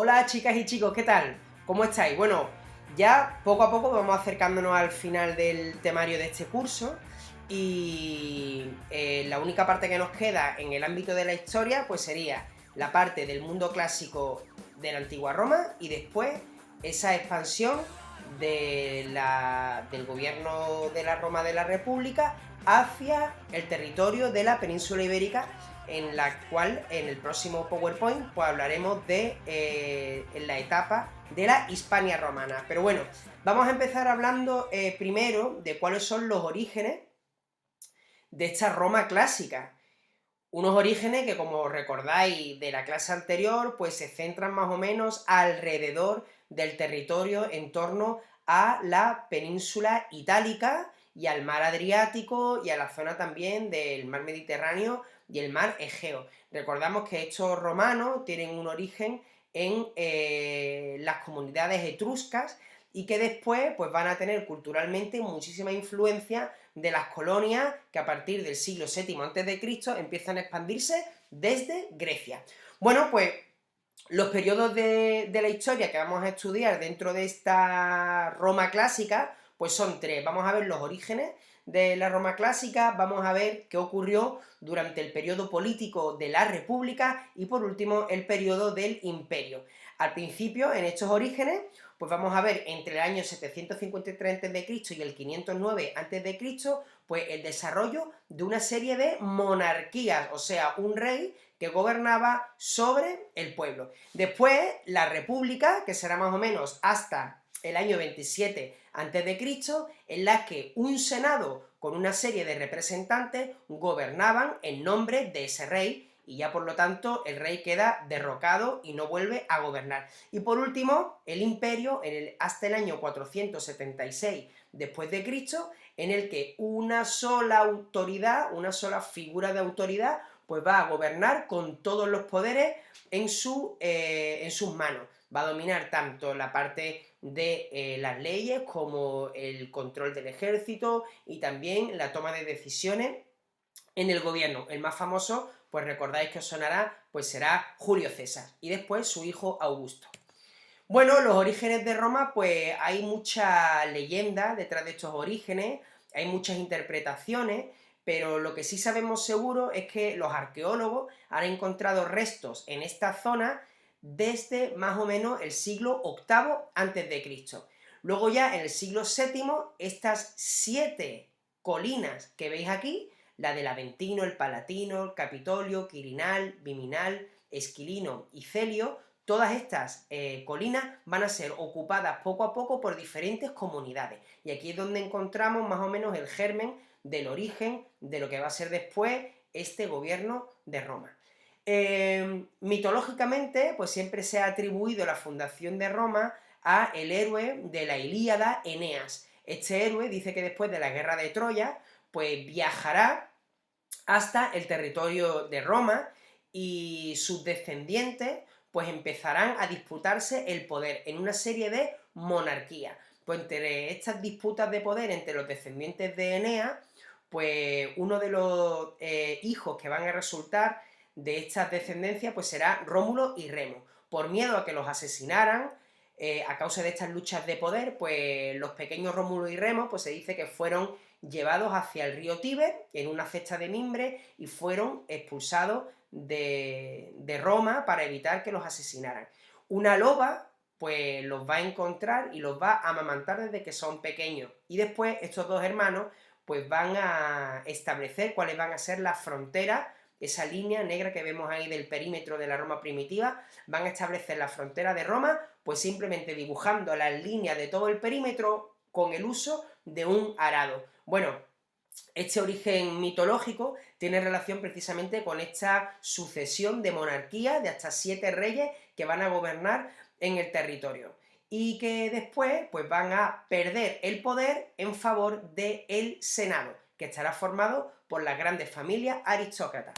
Hola chicas y chicos, ¿qué tal? ¿Cómo estáis? Bueno, ya poco a poco vamos acercándonos al final del temario de este curso y la única parte que nos queda en el ámbito de la historia pues sería la parte del mundo clásico de la antigua Roma y después esa expansión del gobierno de la Roma de la República hacia el territorio de la península ibérica, en la cual en el próximo PowerPoint pues hablaremos de en la etapa de la Hispania romana. Pero bueno, vamos a empezar hablando primero de cuáles son los orígenes de esta Roma clásica. Unos orígenes que, como recordáis de la clase anterior, pues se centran más o menos alrededor del territorio en torno a la península itálica y al mar Adriático y a la zona también del mar Mediterráneo y el mar Egeo. Recordamos que estos romanos tienen un origen en las comunidades etruscas y que después pues, van a tener culturalmente muchísima influencia de las colonias que a partir del siglo VII a.C. empiezan a expandirse desde Grecia. Bueno, pues los periodos de la historia que vamos a estudiar dentro de esta Roma clásica, pues son tres. Vamos a ver los orígenes de la Roma clásica, vamos a ver qué ocurrió durante el periodo político de la República y por último el periodo del Imperio. Al principio, en estos orígenes, pues vamos a ver entre el año 753 a.C. y el 509 a.C., pues el desarrollo de una serie de monarquías, o sea, un rey que gobernaba sobre el pueblo. Después, la República, que será más o menos hasta el año 27 a.C., en la que un senado con una serie de representantes gobernaban en nombre de ese rey, y ya por lo tanto el rey queda derrocado y no vuelve a gobernar. Y por último, el imperio hasta el año 476 después de Cristo, en el que una sola autoridad, una sola figura de autoridad, pues va a gobernar con todos los poderes en sus manos. Va a dominar tanto la parte de las leyes como el control del ejército y también la toma de decisiones en el gobierno. El más famoso, pues recordáis que os sonará, pues será Julio César, y después su hijo Augusto. Bueno, los orígenes de Roma, pues hay mucha leyenda detrás de estos orígenes, hay muchas interpretaciones, pero lo que sí sabemos seguro es que los arqueólogos han encontrado restos en esta zona desde más o menos el siglo VIII a.C. Luego ya en el siglo VII, estas 7 colinas que veis aquí, la del Aventino, el Palatino, el Capitolio, Quirinal, Viminal, Esquilino y Celio, todas estas colinas van a ser ocupadas poco a poco por diferentes comunidades. Y aquí es donde encontramos más o menos el germen del origen de lo que va a ser después este gobierno de Roma. Mitológicamente, pues siempre se ha atribuido la fundación de Roma a el héroe de la Ilíada, Eneas. Este héroe dice que después de la guerra de Troya, pues viajará hasta el territorio de Roma y sus descendientes pues empezarán a disputarse el poder en una serie de monarquías. Pues entre estas disputas de poder entre los descendientes de Eneas, pues uno de los hijos que van a resultar de estas descendencias pues será Rómulo y Remo. Por miedo a que los asesinaran, a causa de estas luchas de poder, pues los pequeños Rómulo y Remo pues se dice que fueron llevados hacia el río Tíber en una cesta de mimbre y fueron expulsados de Roma para evitar que los asesinaran. Una loba pues los va a encontrar y los va a amamantar desde que son pequeños, y después estos dos hermanos pues van a establecer cuáles van a ser las fronteras, esa línea negra que vemos ahí del perímetro de la Roma primitiva, van a establecer la frontera de Roma pues simplemente dibujando las líneas de todo el perímetro con el uso de un arado. Bueno, este origen mitológico tiene relación precisamente con esta sucesión de monarquías de hasta 7 reyes que van a gobernar en el territorio y que después pues, van a perder el poder en favor del Senado, que estará formado por las grandes familias aristócratas.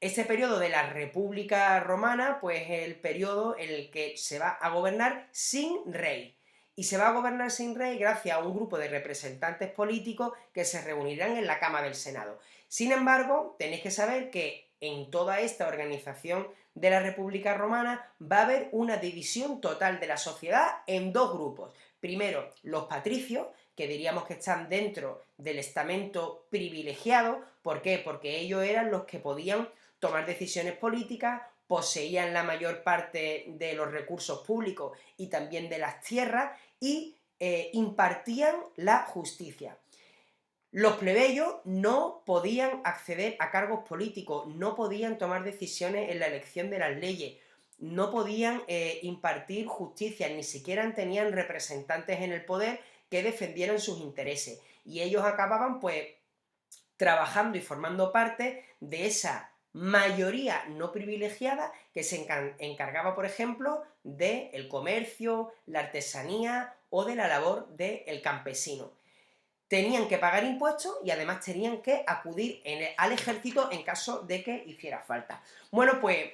Este periodo de la República Romana, pues es el periodo en el que se va a gobernar sin rey. Y se va a gobernar sin rey gracias a un grupo de representantes políticos que se reunirán en la Cámara del Senado. Sin embargo, tenéis que saber que en toda esta organización de la República Romana, va a haber una división total de la sociedad en dos grupos. Primero, los patricios, que diríamos que están dentro del estamento privilegiado. ¿Por qué? Porque ellos eran los que podían tomar decisiones políticas, poseían la mayor parte de los recursos públicos y también de las tierras, y impartían la justicia. Los plebeyos no podían acceder a cargos políticos, no podían tomar decisiones en la elección de las leyes, no podían impartir justicia, ni siquiera tenían representantes en el poder que defendieran sus intereses. Y ellos acababan, pues, trabajando y formando parte de esa mayoría no privilegiada que se encargaba, por ejemplo, del comercio, la artesanía o de la labor del campesino. Tenían que pagar impuestos y además tenían que acudir al ejército en caso de que hiciera falta. Bueno, pues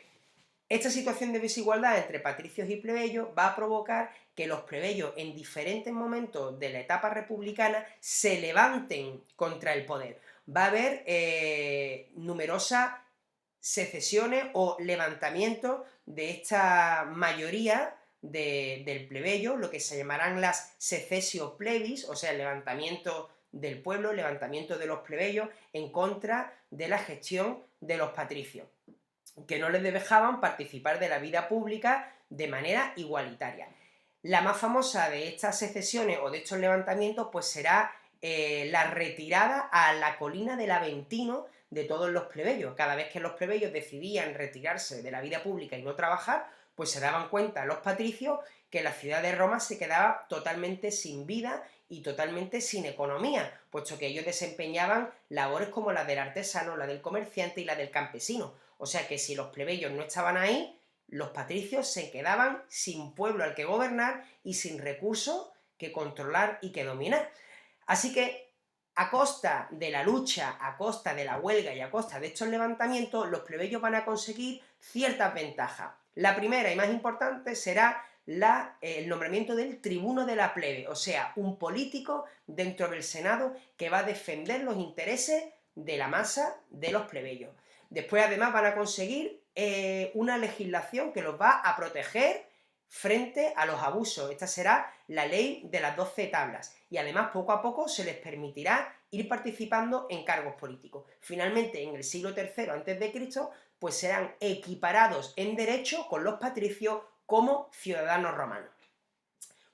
esta situación de desigualdad entre patricios y plebeyos va a provocar que los plebeyos en diferentes momentos de la etapa republicana se levanten contra el poder. Va a haber numerosas secesiones o levantamientos de esta mayoría del plebeyo, lo que se llamarán las secesio plebis, o sea, el levantamiento del pueblo, el levantamiento de los plebeyos en contra de la gestión de los patricios, que no les dejaban participar de la vida pública de manera igualitaria. La más famosa de estas secesiones o de estos levantamientos pues será la retirada a la colina del Aventino de todos los plebeyos. Cada vez que los plebeyos decidían retirarse de la vida pública y no trabajar, pues se daban cuenta los patricios que la ciudad de Roma se quedaba totalmente sin vida y totalmente sin economía, puesto que ellos desempeñaban labores como la del artesano, la del comerciante y la del campesino. O sea que si los plebeyos no estaban ahí, los patricios se quedaban sin pueblo al que gobernar y sin recursos que controlar y que dominar. Así que, a costa de la lucha, a costa de la huelga y a costa de estos levantamientos, los plebeyos van a conseguir ciertas ventajas. La primera y más importante será el nombramiento del tribuno de la plebe, o sea, un político dentro del Senado que va a defender los intereses de la masa de los plebeyos. Después, además, van a conseguir una legislación que los va a proteger frente a los abusos. Esta será la ley de las 12 tablas. Y además, poco a poco, se les permitirá ir participando en cargos políticos. Finalmente, en el siglo III a.C., pues serán equiparados en derecho con los patricios como ciudadanos romanos.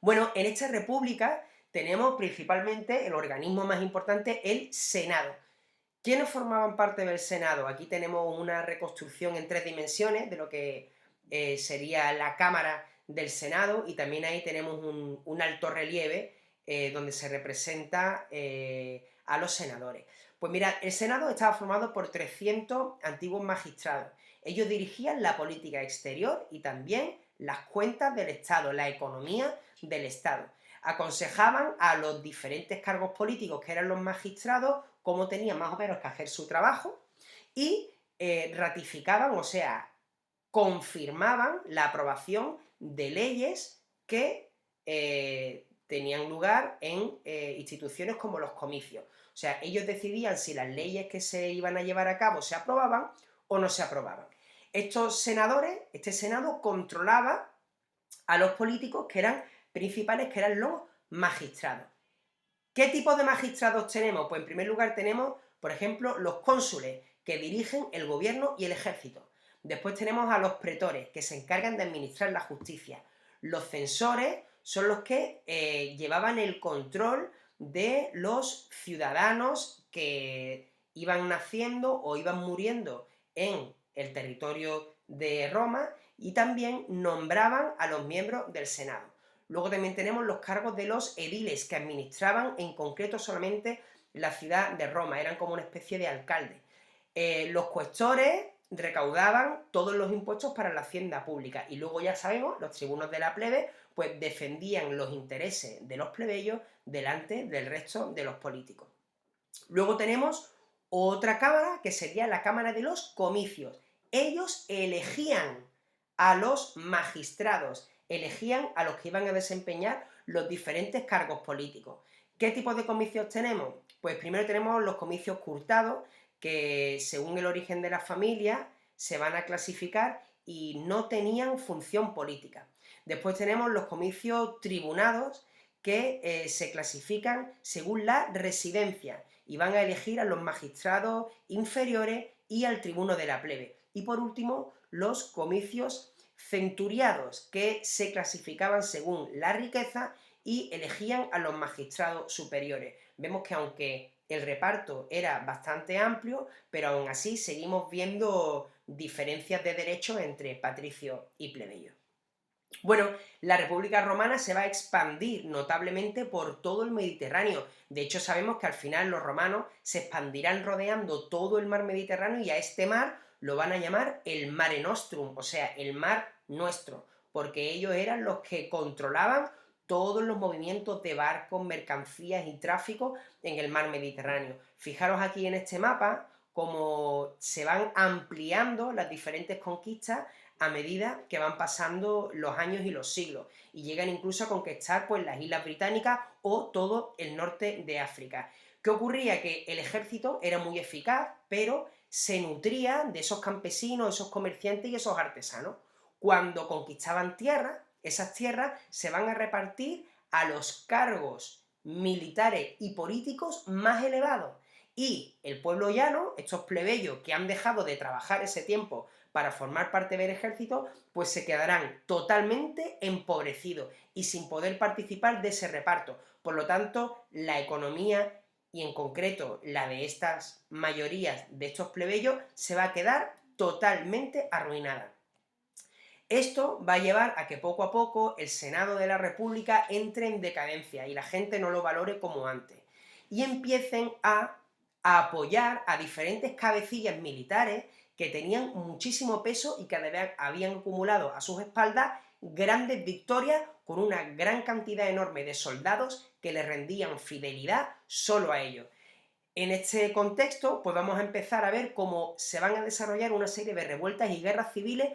Bueno, en esta república tenemos principalmente el organismo más importante, el Senado. ¿Quiénes formaban parte del Senado? Aquí tenemos una reconstrucción en 3 dimensiones de lo que sería la Cámara del Senado, y también ahí tenemos un alto relieve donde se representa a los senadores. Pues mirad, el Senado estaba formado por 300 antiguos magistrados. Ellos dirigían la política exterior y también las cuentas del Estado, la economía del Estado. Aconsejaban a los diferentes cargos políticos que eran los magistrados cómo tenían más o menos que hacer su trabajo, y ratificaban, o sea, confirmaban la aprobación de leyes que tenían lugar en instituciones como los comicios. O sea, ellos decidían si las leyes que se iban a llevar a cabo se aprobaban o no se aprobaban. Estos senadores, este senado controlaba a los políticos que eran principales, que eran los magistrados. ¿Qué tipo de magistrados tenemos? Pues en primer lugar tenemos, por ejemplo, los cónsules, que dirigen el gobierno y el ejército. Después tenemos a los pretores, que se encargan de administrar la justicia. Los censores son los que llevaban el control de los ciudadanos que iban naciendo o iban muriendo en el territorio de Roma, y también nombraban a los miembros del Senado. Luego también tenemos los cargos de los ediles, que administraban en concreto solamente la ciudad de Roma, eran como una especie de alcalde. Los cuestores recaudaban todos los impuestos para la hacienda pública, y luego ya sabemos, los tribunos de la plebe pues defendían los intereses de los plebeyos delante del resto de los políticos. Luego tenemos otra cámara, que sería la Cámara de los Comicios. Ellos elegían a los magistrados, elegían a los que iban a desempeñar los diferentes cargos políticos. ¿Qué tipo de comicios tenemos? Pues primero tenemos los comicios curtados, que según el origen de la familia se van a clasificar y no tenían función política. Después tenemos los comicios tribunados, que se clasifican según la residencia y van a elegir a los magistrados inferiores y al tribuno de la plebe. Y por último, los comicios centuriados, que se clasificaban según la riqueza y elegían a los magistrados superiores. Vemos que aunque el reparto era bastante amplio, pero aún así seguimos viendo diferencias de derechos entre patricios y plebeyos. Bueno, la República Romana se va a expandir notablemente por todo el Mediterráneo. De hecho, sabemos que al final los romanos se expandirán rodeando todo el mar Mediterráneo y a este mar lo van a llamar el Mare Nostrum, o sea, el mar nuestro, porque ellos eran los que controlaban todos los movimientos de barcos, mercancías y tráfico en el mar Mediterráneo. Fijaros aquí en este mapa cómo se van ampliando las diferentes conquistas a medida que van pasando los años y los siglos, y llegan incluso a conquistar pues las Islas Británicas o todo el norte de África. ¿Qué ocurría? Que el ejército era muy eficaz, pero se nutría de esos campesinos, esos comerciantes y esos artesanos. Cuando conquistaban tierras, esas tierras se van a repartir a los cargos militares y políticos más elevados. Y el pueblo llano, estos plebeyos que han dejado de trabajar ese tiempo para formar parte del ejército, pues se quedarán totalmente empobrecidos y sin poder participar de ese reparto. Por lo tanto, la economía, y en concreto la de estas mayorías de estos plebeyos, se va a quedar totalmente arruinada. Esto va a llevar a que poco a poco el Senado de la República entre en decadencia y la gente no lo valore como antes. Y empiecen a apoyar a diferentes cabecillas militares que tenían muchísimo peso y que además habían acumulado a sus espaldas grandes victorias con una gran cantidad enorme de soldados que les rendían fidelidad solo a ellos. En este contexto, pues vamos a empezar a ver cómo se van a desarrollar una serie de revueltas y guerras civiles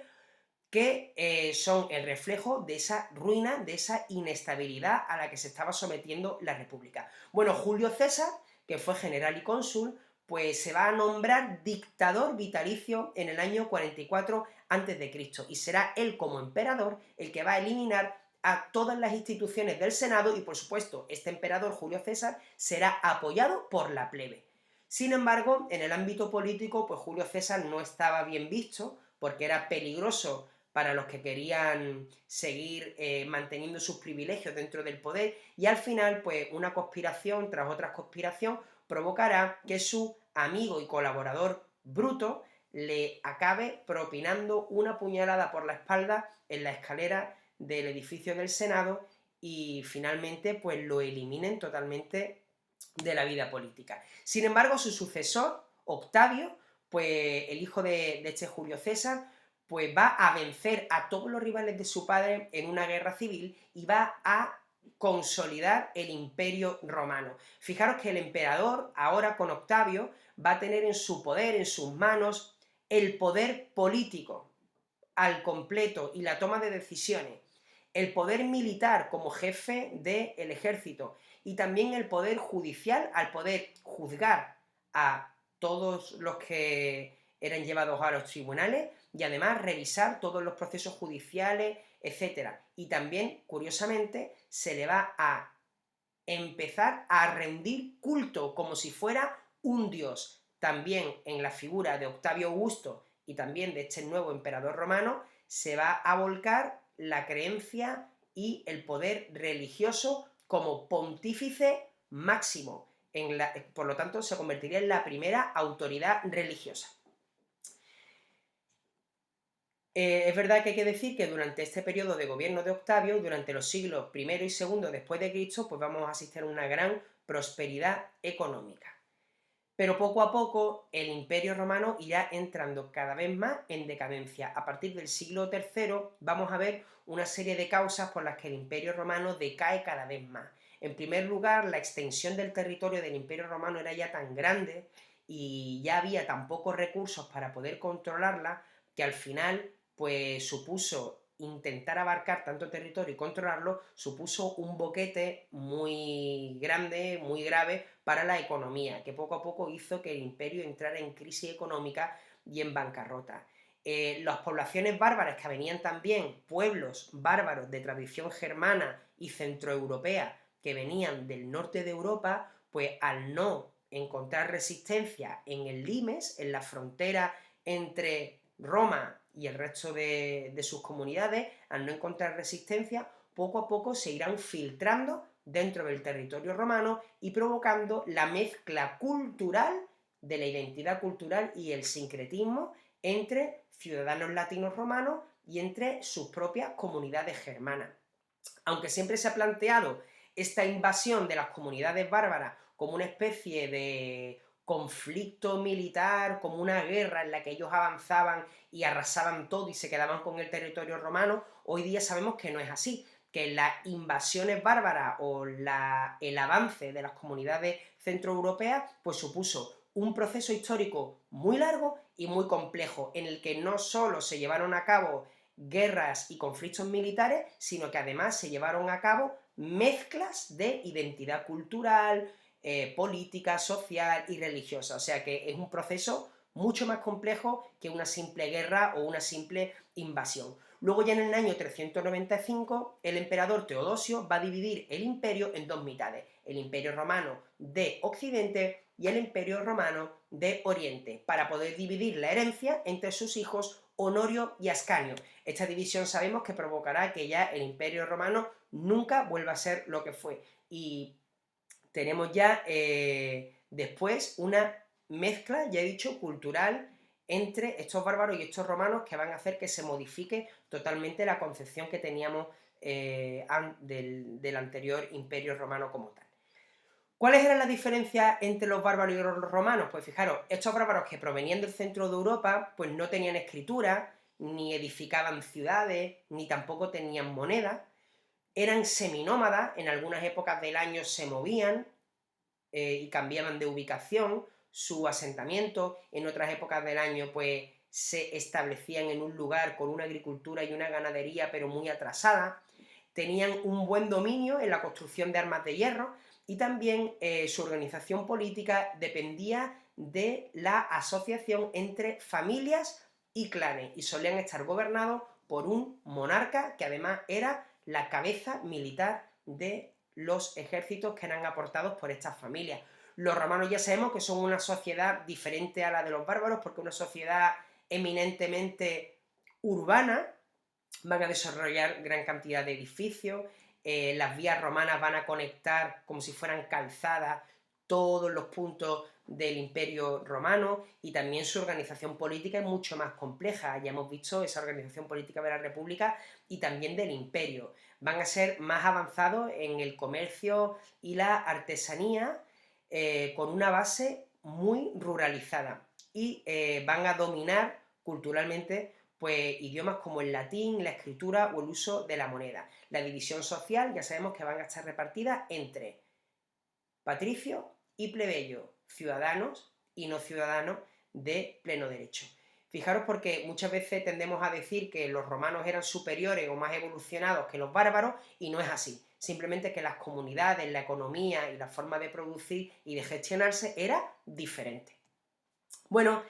que son el reflejo de esa ruina, de esa inestabilidad a la que se estaba sometiendo la República. Bueno, Julio César, que fue general y cónsul, pues se va a nombrar dictador vitalicio en el año 44 a.C. y será él como emperador el que va a eliminar a todas las instituciones del Senado y, por supuesto, este emperador Julio César será apoyado por la plebe. Sin embargo, en el ámbito político, pues Julio César no estaba bien visto porque era peligroso para los que querían seguir manteniendo sus privilegios dentro del poder, y al final, pues una conspiración tras otra conspiración provocará que su amigo y colaborador Bruto le acabe propinando una puñalada por la espalda en la escalera del edificio del Senado y finalmente pues lo eliminen totalmente de la vida política. Sin embargo, su sucesor, Octavio, pues el hijo de este Julio César, pues va a vencer a todos los rivales de su padre en una guerra civil y va a consolidar el imperio romano. Fijaros que el emperador, ahora con Octavio, va a tener en su poder, en sus manos, el poder político al completo y la toma de decisiones, el poder militar como jefe del ejército y también el poder judicial al poder juzgar a todos los que eran llevados a los tribunales y además revisar todos los procesos judiciales, etc. Y también, curiosamente, se le va a empezar a rendir culto como si fuera un dios. También en la figura de Octavio Augusto y también de este nuevo emperador romano se va a volcar la creencia y el poder religioso como pontífice máximo. Por lo tanto, se convertiría en la primera autoridad religiosa. Es verdad que hay que decir que durante este periodo de gobierno de Octavio, durante los siglos I y II después de Cristo, pues vamos a asistir a una gran prosperidad económica. Pero poco a poco el Imperio Romano irá entrando cada vez más en decadencia. A partir del siglo III vamos a ver una serie de causas por las que el Imperio Romano decae cada vez más. En primer lugar, la extensión del territorio del Imperio Romano era ya tan grande y ya había tan pocos recursos para poder controlarla que al final pues supuso intentar abarcar tanto territorio y controlarlo, supuso un boquete muy grande, muy grave para la economía, que poco a poco hizo que el imperio entrara en crisis económica y en bancarrota. Las poblaciones bárbaras, que venían también pueblos bárbaros de tradición germana y centroeuropea, que venían del norte de Europa, pues al no encontrar resistencia en el limes, en la frontera entre Roma y el resto de sus comunidades, al no encontrar resistencia, poco a poco se irán filtrando dentro del territorio romano y provocando la mezcla cultural de la identidad cultural y el sincretismo entre ciudadanos latinos romanos y entre sus propias comunidades germanas. Aunque siempre se ha planteado esta invasión de las comunidades bárbaras como una especie de conflicto militar, como una guerra en la que ellos avanzaban y arrasaban todo y se quedaban con el territorio romano, hoy día sabemos que no es así, que las invasiones bárbaras o el avance de las comunidades centroeuropeas pues supuso un proceso histórico muy largo y muy complejo, en el que no solo se llevaron a cabo guerras y conflictos militares, sino que además se llevaron a cabo mezclas de identidad cultural, política, social y religiosa. O sea que es un proceso mucho más complejo que una simple guerra o una simple invasión. Luego ya en el año 395 el emperador Teodosio va a dividir el imperio en dos mitades, el imperio romano de Occidente y el imperio romano de Oriente, para poder dividir la herencia entre sus hijos Honorio y Ascanio. Esta división sabemos que provocará que ya el imperio romano nunca vuelva a ser lo que fue, y tenemos ya después una mezcla, ya he dicho, cultural entre estos bárbaros y estos romanos, que van a hacer que se modifique totalmente la concepción que teníamos del anterior imperio romano como tal. ¿Cuáles eran las diferencias entre los bárbaros y los romanos? Pues fijaros, estos bárbaros que provenían del centro de Europa, pues no tenían escritura, ni edificaban ciudades, ni tampoco tenían moneda, eran seminómadas, en algunas épocas del año se movían y cambiaban de ubicación, su asentamiento, en otras épocas del año pues se establecían en un lugar con una agricultura y una ganadería pero muy atrasada, tenían un buen dominio en la construcción de armas de hierro, y también su organización política dependía de la asociación entre familias y clanes, y solían estar gobernados por un monarca que además era la cabeza militar de los ejércitos que eran aportados por estas familias. Los romanos ya sabemos que son una sociedad diferente a la de los bárbaros, porque una sociedad eminentemente urbana, van a desarrollar gran cantidad de edificios, las vías romanas van a conectar como si fueran calzadas todos los puntos del imperio romano, y también su organización política es mucho más compleja. Ya hemos visto esa organización política de la república y también del imperio. Van a ser más avanzados en el comercio y la artesanía, con una base muy ruralizada, y van a dominar culturalmente pues idiomas como el latín, la escritura o el uso de la moneda. La división social ya sabemos que van a estar repartidas entre patricios y plebeyos, ciudadanos y no ciudadanos de pleno derecho. Fijaros, porque muchas veces tendemos a decir que los romanos eran superiores o más evolucionados que los bárbaros, y no es así. Simplemente que las comunidades, la economía y la forma de producir y de gestionarse era diferente. Bueno,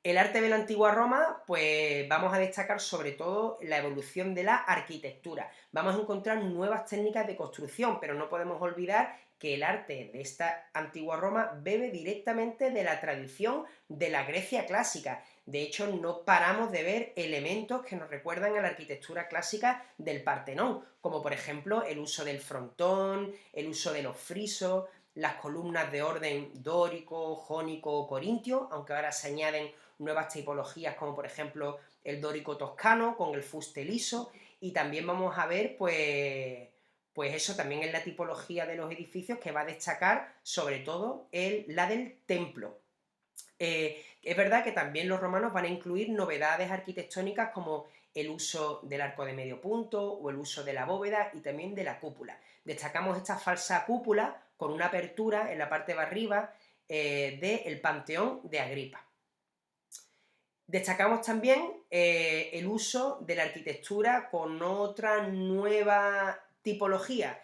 el arte de la antigua Roma, pues vamos a destacar sobre todo la evolución de la arquitectura. Vamos a encontrar nuevas técnicas de construcción, pero no podemos olvidar que el arte de esta antigua Roma bebe directamente de la tradición de la Grecia clásica. De hecho, no paramos de ver elementos que nos recuerdan a la arquitectura clásica del Partenón, como por ejemplo el uso del frontón, el uso de los frisos, las columnas de orden dórico, jónico o corintio, aunque ahora se añaden nuevas tipologías como por ejemplo el dórico toscano con el fuste liso, y también vamos a ver pues eso también es la tipología de los edificios que va a destacar sobre todo la del templo. Es verdad que también los romanos van a incluir novedades arquitectónicas como el uso del arco de medio punto o el uso de la bóveda y también de la cúpula. Destacamos esta falsa cúpula con una apertura en la parte de arriba del Panteón de Agripa. Destacamos también el uso de la arquitectura con otra nueva tipología,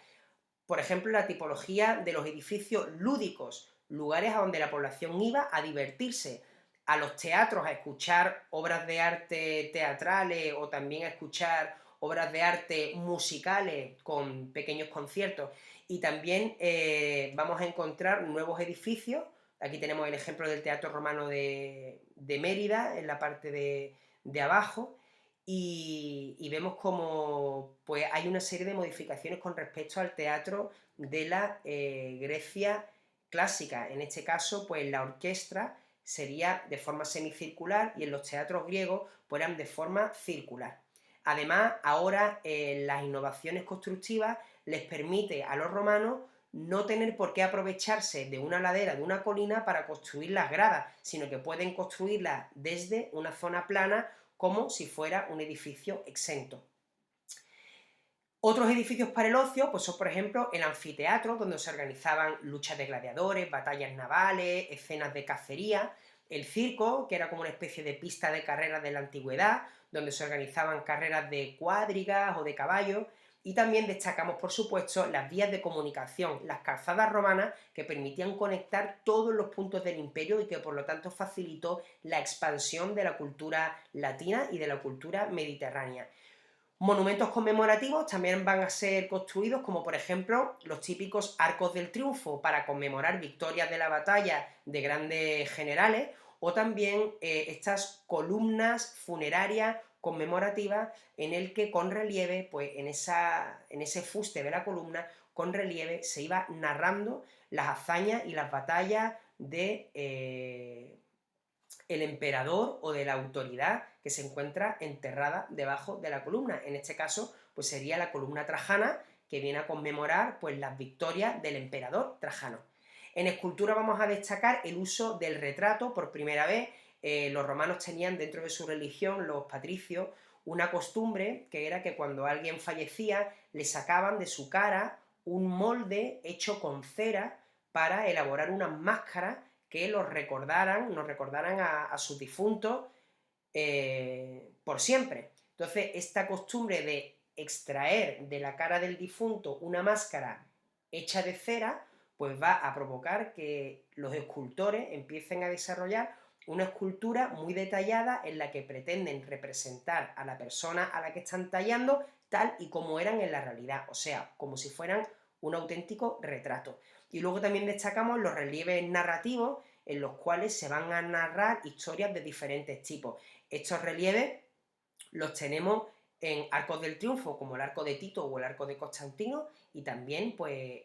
por ejemplo la tipología de los edificios lúdicos, lugares a donde la población iba a divertirse, a los teatros a escuchar obras de arte teatrales o también a escuchar obras de arte musicales con pequeños conciertos, y también vamos a encontrar nuevos edificios. Aquí tenemos el ejemplo del Teatro Romano de Mérida, en la parte de abajo, y vemos como pues, hay una serie de modificaciones con respecto al teatro de la Grecia clásica. En este caso, pues la orquesta sería de forma semicircular y en los teatros griegos pues eran de forma circular. Además, ahora las innovaciones constructivas les permite a los romanos no tener por qué aprovecharse de una ladera, de una colina, para construir las gradas, sino que pueden construirlas desde una zona plana como si fuera un edificio exento. Otros edificios para el ocio pues son, por ejemplo, el anfiteatro, donde se organizaban luchas de gladiadores, batallas navales, escenas de cacería; el circo, que era como una especie de pista de carreras de la antigüedad, donde se organizaban carreras de cuadrigas o de caballos; y también destacamos, por supuesto, las vías de comunicación, las calzadas romanas, que permitían conectar todos los puntos del imperio y que por lo tanto facilitó la expansión de la cultura latina y de la cultura mediterránea. Monumentos conmemorativos también van a ser construidos, como por ejemplo los típicos arcos del triunfo para conmemorar victorias de la batalla de grandes generales, o también estas columnas funerarias conmemorativas en el que con relieve, pues en ese fuste de la columna, con relieve se iba narrando las hazañas y las batallas de el emperador o de la autoridad que se encuentra enterrada debajo de la columna. En este caso, pues sería la columna trajana, que viene a conmemorar pues las victorias del emperador Trajano. En escultura vamos a destacar el uso del retrato. Por primera vez, los romanos tenían dentro de su religión, los patricios, una costumbre que era que cuando alguien fallecía, le sacaban de su cara un molde hecho con cera para elaborar unas máscaras que nos recordaran a sus difuntos por siempre. Entonces, esta costumbre de extraer de la cara del difunto una máscara hecha de cera, pues va a provocar que los escultores empiecen a desarrollar una escultura muy detallada en la que pretenden representar a la persona a la que están tallando tal y como eran en la realidad, o sea, como si fueran un auténtico retrato. Y luego también destacamos los relieves narrativos, en los cuales se van a narrar historias de diferentes tipos. Estos relieves los tenemos en arcos del triunfo, como el arco de Tito o el arco de Constantino, y también pues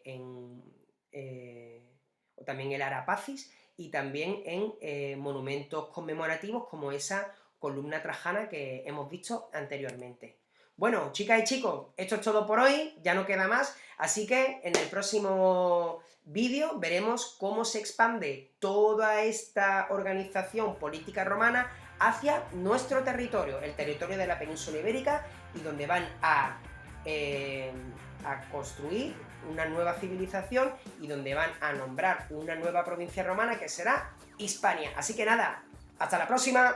también el Arapacis, y también en monumentos conmemorativos como esa columna trajana que hemos visto anteriormente. Bueno, chicas y chicos, esto es todo por hoy, ya no queda más, así que en el próximo vídeo veremos cómo se expande toda esta organización política romana hacia nuestro territorio, el territorio de la península ibérica, y donde van a construir una nueva civilización y donde van a nombrar una nueva provincia romana que será Hispania. Así que nada, hasta la próxima.